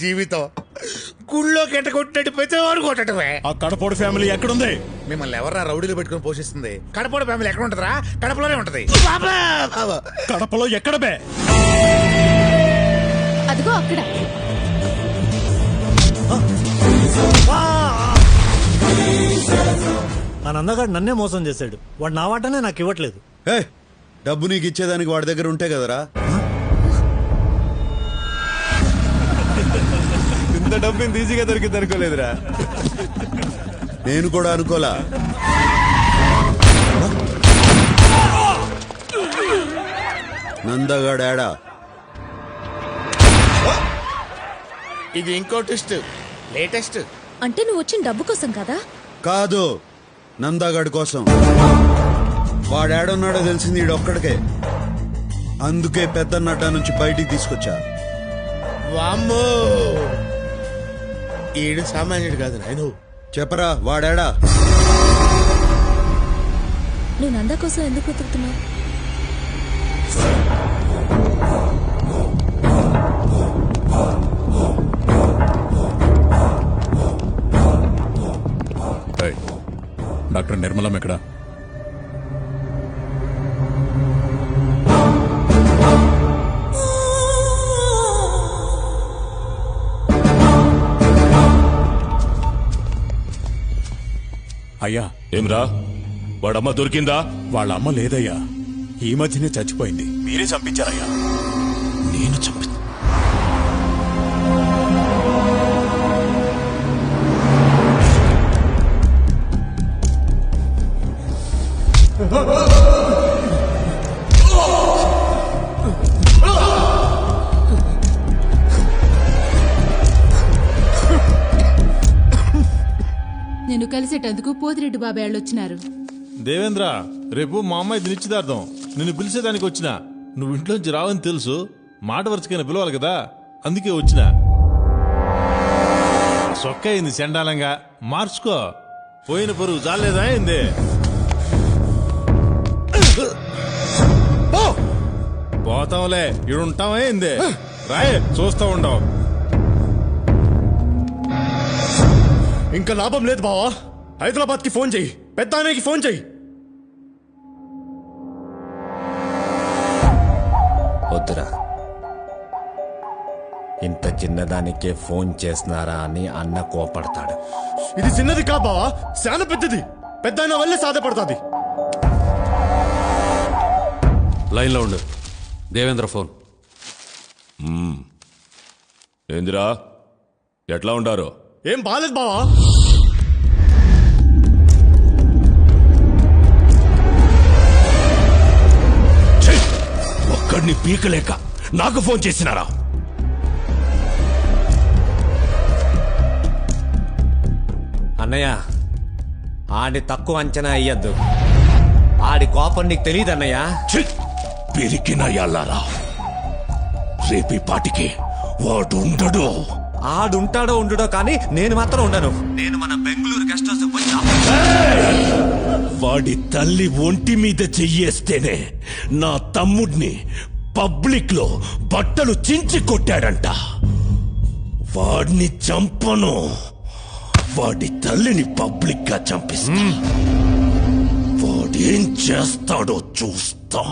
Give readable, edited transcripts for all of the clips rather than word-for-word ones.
జీవితం గుళ్ళో కెట్టగొట్టినట్టు ప్రతివాడు కొట్టడమే. ఆ కడపోడు ఫ్యామిలీ ఎక్కడుంది? మిమ్మల్ని ఎవరా రౌడీలు పెట్టుకుని పోషిస్తుంది? కడపడ ఫ్యామిలీ ఎక్కడ ఉంటదిరా? కడపలోనే ఉంటది. కడపలో ఎక్కడ బే? అదిగో అక్కడ. ఆ నందగాడు నన్నే మోసం చేశాడు. వాడు నా వాటనే నాకు ఇవ్వట్లేదు. డబ్బు నీకు ఇచ్చేదానికి వాడి దగ్గర ఉంటే కదరా. ఇంత డబ్బు ఇంత ఈజీగా దొరికింది అనుకోలేదురా. నేను కూడా అనుకోలా. నందగాడా? ఇది ఇంకో ట్విస్ట్, లేటెస్ట్. అంటే నువ్వు వచ్చిన డబ్బు కోసం కదా? కాదు, నందగాడి కోసం. వాడేడున్నాడో తెలిసింది ఈడొక్కడికే. అందుకే పెద్దన్నట నుంచి బయటికి తీసుకొచ్చా. వామ్మో, ఈడు సామాన్యుడు కాదు నాయను. చెప్పరా, వాడేడా? నువ్వు నంద కోసం ఎందుకు వెతుకుతున్నావు? డాక్టర్ నిర్మలం ఎక్కడ? అయ్యా. ఏమ్రా, వాడమ్మ దొరికిందా? వాళ్ళ అమ్మ లేదయ్యా, ఈ మధ్యనే చచ్చిపోయింది. మీరే చంపించారయ్యా. నేను చంపి నేను కలిసేటందుకు పోతిరెడ్డి బాబాయ్ వచ్చినారు. దేవేంద్ర, రేపు మా అమ్మాయి నిశ్చితార్థం. నిన్ను పిలిచేదానికి వచ్చిన. నువ్వు ఇంట్లోంచి రావని తెలుసు, మాట వరుసకైనా పిలవాలి కదా, అందుకే వచ్చిన. సొక్క అయింది చండాలంగా, మార్చుకో. పోయిన పరువు జాలేదా అయింది. పోతాంలే, ఇడుంటావా అయింది. రాయే, చూస్తా ఉండవు. ఇంకా లాభం లేదు బావా. హైదరాబాద్ కి ఫోన్ చెయ్యి, పెద్దానికి ఫోన్ చెయ్యి. వద్దురా, ఇంత చిన్నదానికే ఫోన్ చేస్తున్నారా అని అన్న కోపడతాడు. ఇది చిన్నది కా బావా, చాలా పెద్దది. పెద్దాయన వల్లే సాధ్యపడుతుంది. లైన్లో ఉండు. దేవేంద్ర ఫోన్. ఏందిరా, ఎట్లా ఉండారు? ఏం బాలేదు బావా. ఒక్కడిని పీకలేక నాకు ఫోన్ చేసినారా? అన్నయ్య, ఆడి తక్కువ అంచనా అయ్యద్దు. ఆడి కోపం నీకు తెలియదు అన్నయ్య. పిరికిన ఎల్లారా, రేపీ పాటికి వాడు ఉండడు. ఆడుంటాడో ఉండడో కానీ నేను మాత్రం ఉండను. నేను మన బెంగళూరు గెస్ట్ హౌస్ పోయినా. వాడి తల్లి ఒంటి మీద చెయ్యేస్తేనే నా తమ్ముడిని పబ్లిక్ లో బట్టలు చించి కొట్టాడంట. వాడిని చంపను, వాడి తల్లిని పబ్లిక్ గా చంపిస్తా. వాడేం చేస్తాడో చూస్తా.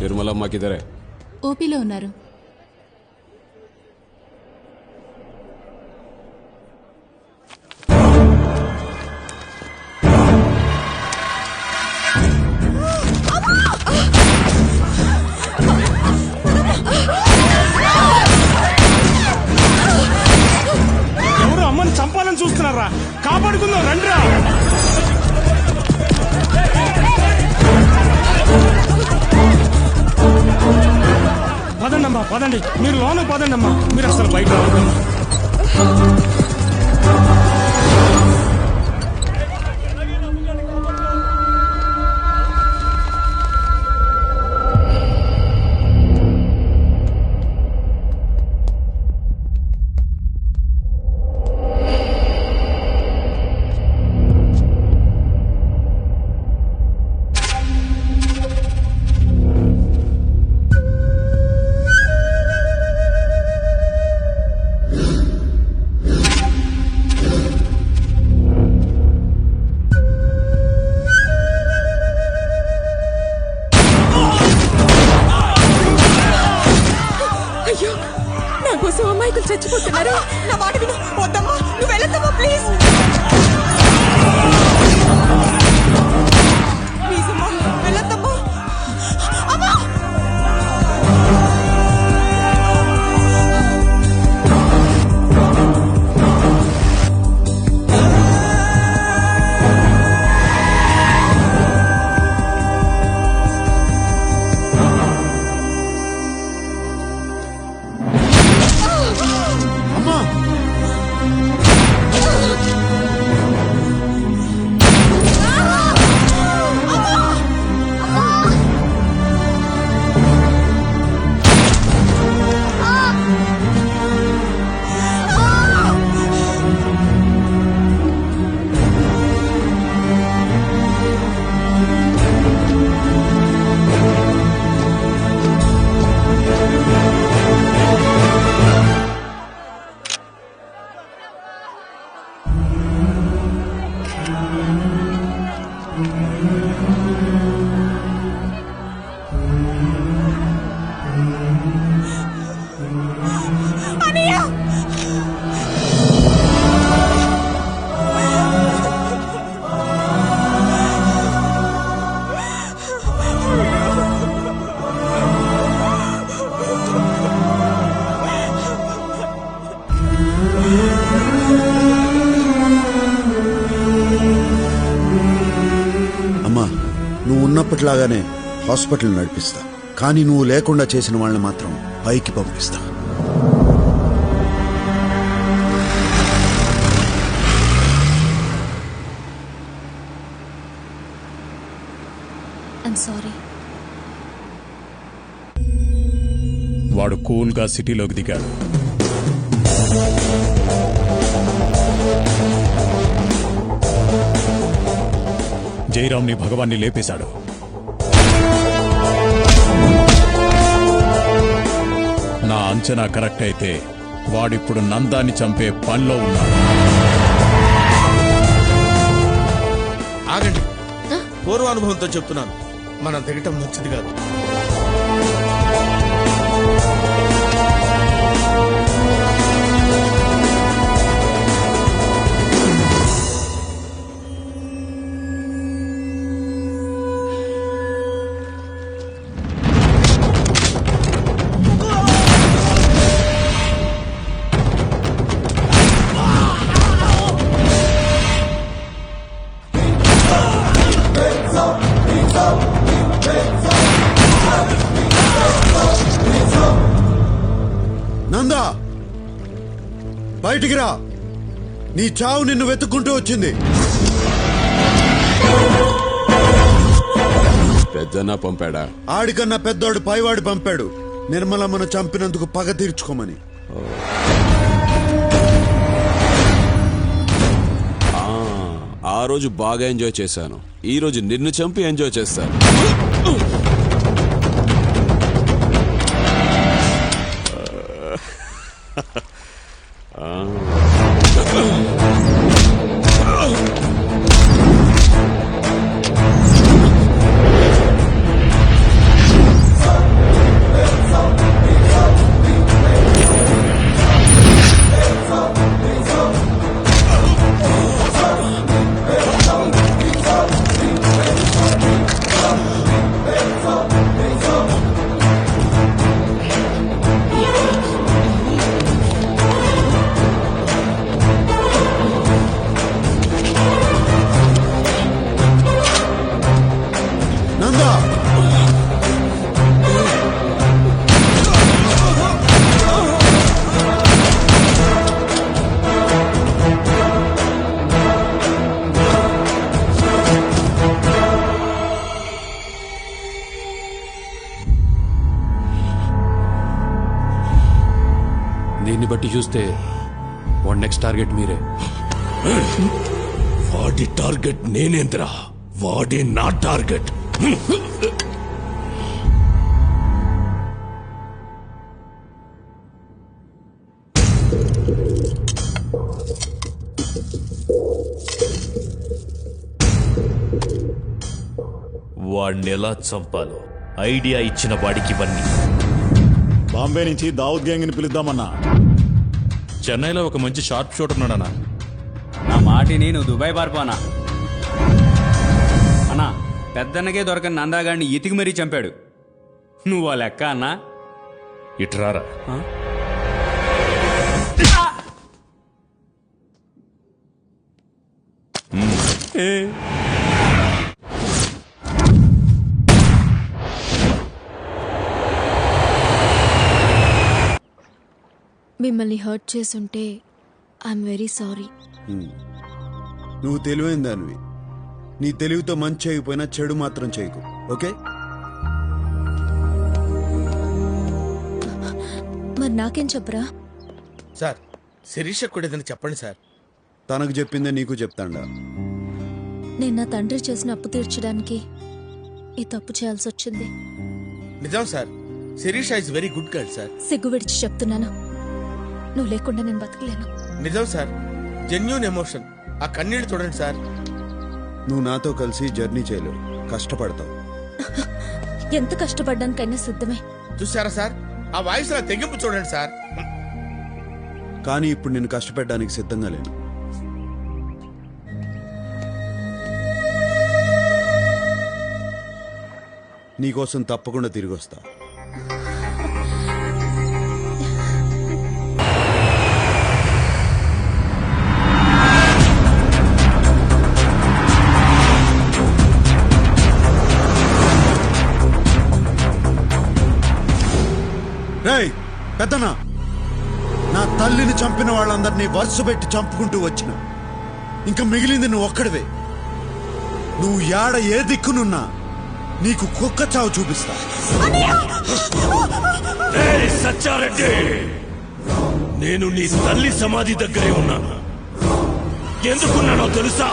నిర్మలమ్మ కిదరే? ఓపీలో ఉన్నారు. ఎవరు అమ్మని చంపాలని చూస్తున్నారా? కాపాడుకుందాం రండిరా. పదండమ్మా. అమ్మా పదండి, మీరు లోన పదండి అమ్మా, మీరు అసలు బయట రావద్దు. అయ్యో, నా కోసం అమ్మాయికులు చచ్చిపోతున్నారు. నా మాట విను, వద్దమ్మా, నువ్వు వెళ్ళొద్దమ్మా, ప్లీజ్ ప్లీజ్ అమ్మా, వెళ్ళొద్దమ్మా. అమ్మా అమ్మా, నువ్వు ఉన్నప్పటిలాగానే హాస్పిటల్ నడిపిస్తా, కానీ నువ్వు లేకుండా చేసిన వాళ్ళని మాత్రం పైకి పంపిస్తా. I'm sorry. వాడు కూల్గా సిటీలోకి దిగాడు. జయరామ్ని భగవాన్ని లేపేశాడు. నా అంచనా కరెక్ట్ అయితే వాడిప్పుడు నందాన్ని చంపే పనిలో ఉన్నాడు. ఆగండి, పూర్వానుభవంతో చెప్తున్నాను, మనం దిగటం మంచిది కాదు. నందా, బయటికి రా. నీ చావు నిన్ను వెతుక్కుంటూ వచ్చింది. పెద్దన్న పంపాడా? ఆడికన్నా పెద్దోడు పైవాడు పంపాడు, నిర్మలమ్మను చంపినందుకు పగ తీర్చుకోమని. ఆ రోజు బాగా ఎంజాయ్ చేశాను, ఈ రోజు నిన్ను చంపి ఎంజాయ్ చేస్తాను. బట్టి చూస్తే వాడి నెక్స్ట్ టార్గెట్ మీరే. వాడి టార్గెట్ నేనేంద్రా, వాడే నా టార్గెట్. వాడిని ఎలా చంపాలో ఐడియా ఇచ్చిన వాడికి ఇవన్నీ. బాంబే నుంచి దావుద్ గ్యాంగ్ ని పిలుద్దామన్నా. చెన్నైలో ఒక మంచి షార్ప్ షూటర్ ఉన్నాడన్నా. నా మాటిని నువ్వు దుబాయ్ పారిపోనా అన్నా. పెద్దన్నకే దొరకని నందాగాడిని ఎతికి మరీ చంపాడు. నువ్వు ఆ లెక్క అన్నా. ఇట్రారా. మిమ్మల్ని హర్ట్ చేసుంటే ఐఎమ్ వెరీ సారీ. నువ్వు తెలివైన దానివి. నీ తెలివితో మంచి చేయకపోయినా చెడు మాత్రం చేయకు, ఓకే? మరి నాకేం చెప్పరా? సార్ శిరీష కూడా ఏదైనా చెప్పండి సార్. తనకు చెప్పిందే నీకు చెప్తాండా. నేను నా తండ్రి చేసిన అప్పు తీర్చడానికి ఈ తప్పు చేయాల్సి వచ్చింది. నిజం sir, Shirisha is very good girl sir. సిగ్గు విడిచి చెప్తున్నాను, నువ్వు లేకుండా నేను బతకలేను. నిజం సార్, జెన్యూన్ ఎమోషన్. ఆ కన్నీళ్లు చూడండి సార్. నువ్వు నాతో కలిసి జర్నీ చేయలేవు, కష్టపడతావు. ఎంత కష్టపడ్డానికైనా సిద్ధమే. చూసారా సార్, ఆ వాయిస్ నా తెగింపు చూడండి సార్. కానీ ఇప్పుడు నేను కష్టపెట్టడానికి సిద్ధంగా లేను. నీకోసం తప్పకుండా తిరిగి వస్తా. రేయ్ పెద్దనా, నా తల్లిని చంపిన వాళ్ళందరినీ వరుస పెట్టి చంపుకుంటూ వచ్చిన. ఇంకా మిగిలింది నువ్వు ఒక్కడివే. నువ్వు యాడ ఏ దిక్కునున్నా నీకు కుక్క చావు చూపిస్తా. సచ్చారెడ్డి, నేను నీ తల్లి సమాధి దగ్గరే ఉన్నాను. ఎందుకున్నానో తెలుసా?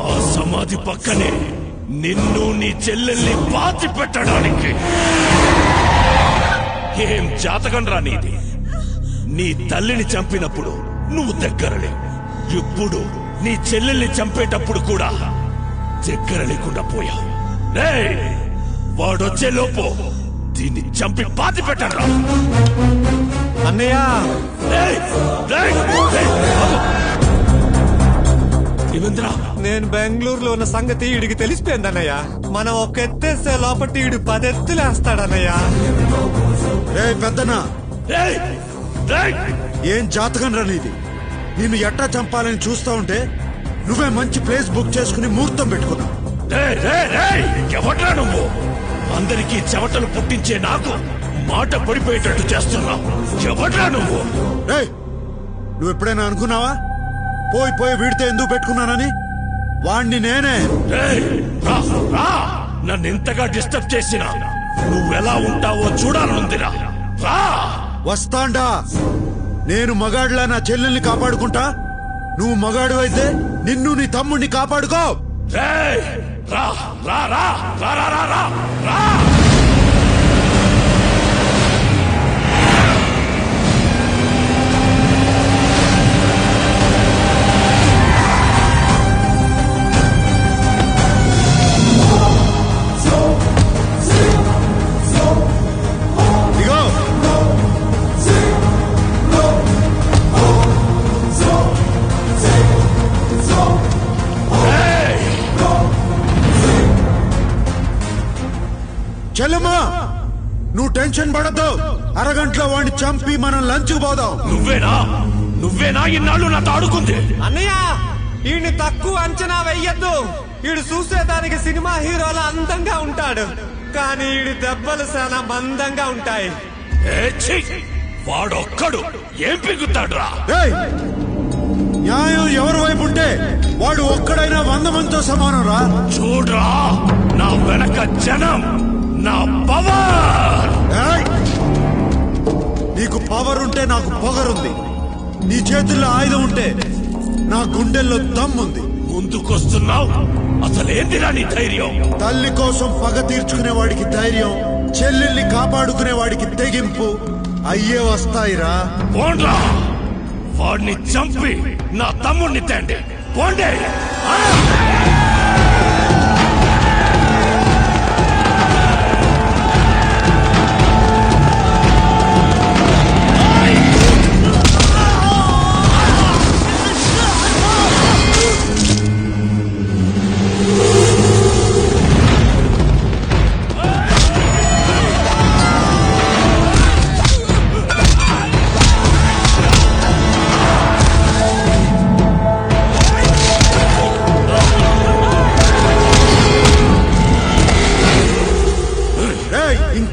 ఆ సమాధి పక్కనే నిన్ను నీ చెల్లెల్ని పాతి పెట్టడానికి. ఏం జాతకం రా నీది? నీ తల్లిని చంపినప్పుడు నువ్వు దగ్గరలే. ఇప్పుడు నీ చెల్లెల్ని చంపేటప్పుడు కూడా దగ్గర లేకుండా పోయావు. వాడొచ్చే లోపు దీన్ని చంపి పాతి పెట్టరా. అన్నయ్య, నేను బెంగళూరులో ఉన్న సంగతి ఈడికి తెలిసిపోయిందన్నయ్య. మనం ఒక ఎత్తేస్తే లోపటి ఈడు 10 ఎత్తులేస్తాడన్నయ్య. రే పెద్దనా, ఏం జాతకం రా నీది? నిన్ను ఎట్టా చంపాలని చూస్తా ఉంటే నువ్వే మంచి ప్లేస్ బుక్ చేసుకుని ముహూర్తం పెట్టుకున్నావు. ఎవట్రా నువ్వు? అందరికీ చెమటలు పుట్టించే నాకు మాట పడిపోయేటట్టు చేస్తున్నావు. ఎవట్రా నువ్వు? నువ్వు ఎప్పుడైనా అనుకున్నావా పోయి పోయి వీడితే ఎందుకు పెట్టుకున్నానని? వాణ్ణి నేనే. నన్ను ఇంతగా డిస్టర్బ్ చేసినా నువ్వెలా ఉంటావో చూడాలనుందిరా. వస్తాండా. నేను మగాడిలా నా చెల్లెల్ని కాపాడుకుంటా. నువ్వు మగాడు అయితే నిన్ను నీ తమ్ముడిని కాపాడుకో. రా రా రా రా రా రా రా రా. చెల్లెమ్మా, నువ్వు టెన్షన్ పడద్దు. అరగంటలో వాడిని చంపి మనం లంచ్ పోదాం. నువ్వేనా ఇన్నాళ్ళు నాతో ఆడుకుంది? అన్నయ్య, ఈయన్ని తక్కువ అంచనా వెయ్యొద్దు. ఈడు చూసేదానికి సినిమా హీరోల అందంగా ఉంటాడు, కానీ ఈడి దెబ్బలు చాలా మందంగా ఉంటాయి. వాడొక్కడు ఏం పిగుతాడ్రా? న్యాయం ఎవరి వైపు ఉంటే వాడు ఒక్కడైనా 100 మందితో సమానం రా. చూడ్రా, నా వెనక జనం, నా పవర్. నీ నీకు పవర్ ఉంటే నాకు పొగరుంది. నీ చేతుల్లో ఆయుధం ఉంటే నా గుండెల్లో దమ్ముంది. ముందుకొస్తున్నావు, అసలేందిరా నీ ధైర్యం? తల్లి కోసం పగ తీర్చుకునే వాడికి ధైర్యం, చెల్లెల్ని కాపాడుకునే వాడికి తెగింపు అయ్యే వస్తాయిరా. పోండ్రా, వాడిని చంపి నా తమ్ముడిని తేండి. పోండి.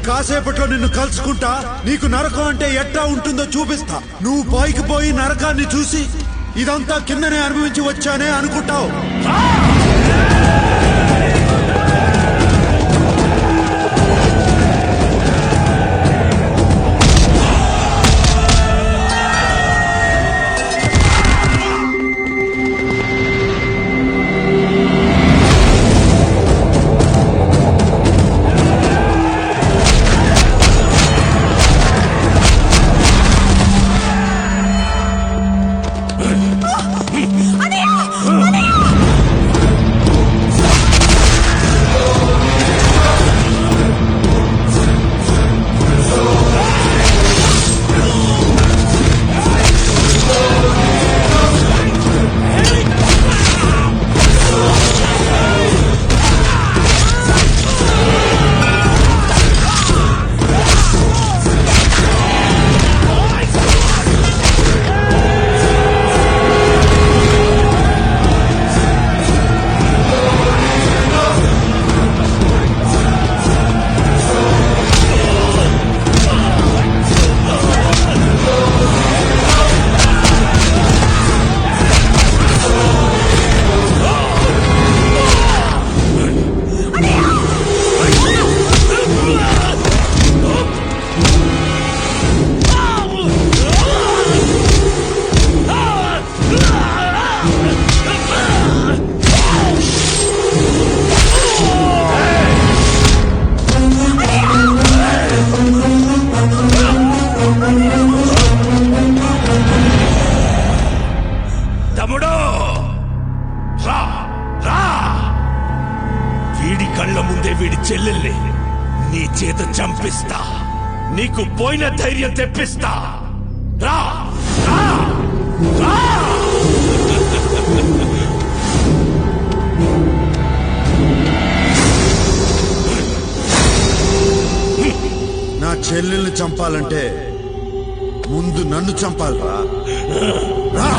కాసేపట్లో నిన్ను కలుసుకుంటా. నీకు నరకం అంటే ఎట్లా ఉంటుందో చూపిస్తా. నువ్వు పైకి పోయి నరకాన్ని చూసి ఇదంతా కిందనే అనుభవించి వచ్చానే అనుకుంటావు. చెల్లెల్ని నీ చేత చంపిస్తా, నీకు పోయిన ధైర్యం తెప్పిస్తా. రా రా రా. నా చెల్లెల్ని చంపాలంటే ముందు నన్ను చంపాలరా. రా.